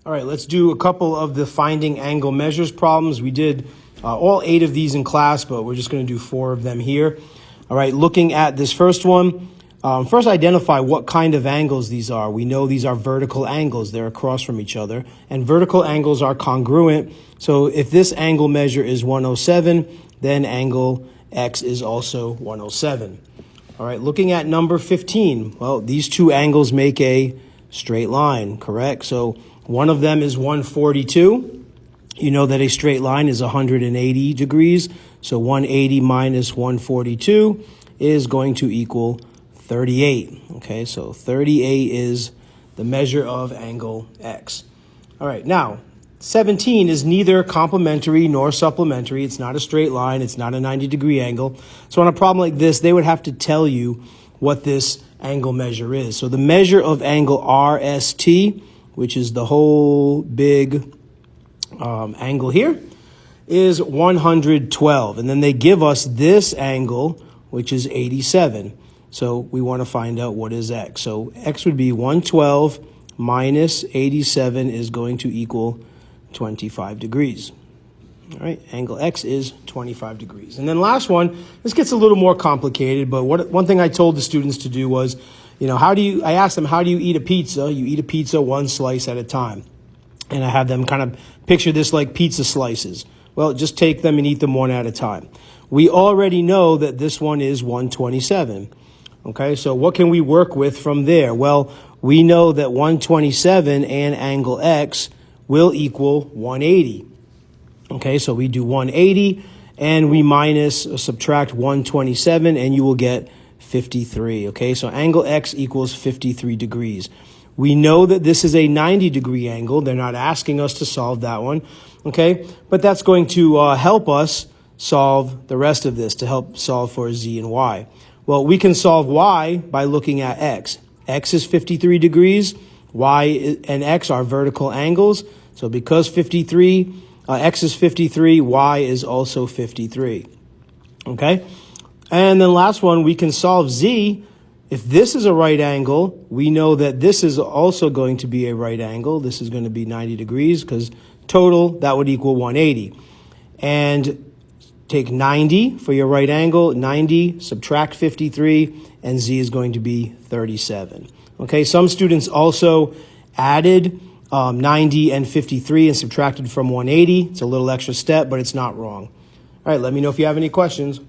All right, let's do a couple of the finding angle measures problems. We did all 8 of these in class, but we're just going to do 4 of them here. All right, looking at this first one, first identify what kind of angles these are. We know these are vertical angles. They're across from each other, and vertical angles are congruent. So if this angle measure is 107, then angle X is also 107. All right, looking at number 15, well, these 2 angles make a straight line, correct? So one of them is 142. You know that a straight line is 180 degrees. So 180 minus 142 is going to equal 38. Okay, so 38 is the measure of angle X. All right, now 17 is neither complementary nor supplementary. It's not a straight line. It's not a 90-degree angle. So on a problem like this, they would have to tell you what this angle measure is. So the measure of angle RST, which is the whole big angle here, is 112. And then they give us this angle, which is 87. So we want to find out what is X. So X would be 112 minus 87 is going to equal 25 degrees. All right, angle X is 25 degrees. And then last one, this gets a little more complicated, but one thing I told the students to do was, I asked them, how do you eat a pizza? You eat a pizza one slice at a time. And I have them kind of picture this like pizza slices. Well, just take them and eat them one at a time. We already know that this one is 127. Okay, so what can we work with from there? Well, we know that 127 and angle X will equal 180. Okay, so we do 180 and we subtract 127 and you will get 53. Okay, so angle X equals 53 degrees. We know that this is a 90-degree angle. They're not asking us to solve that one. Okay, but that's going to help us solve the rest of this, to help solve for Z and Y. Well, we can solve Y by looking at X. X is 53 degrees. Y and X are vertical angles. So because X is 53, Y is also 53. Okay? And then last one, we can solve Z. If this is a right angle, we know that this is also going to be a right angle. This is going to be 90 degrees because total, that would equal 180. And take 90 for your right angle, 90, subtract 53, and Z is going to be 37. Okay, some students also added 90 and 53 and subtracted from 180. It's a little extra step, but it's not wrong. All right, let me know if you have any questions.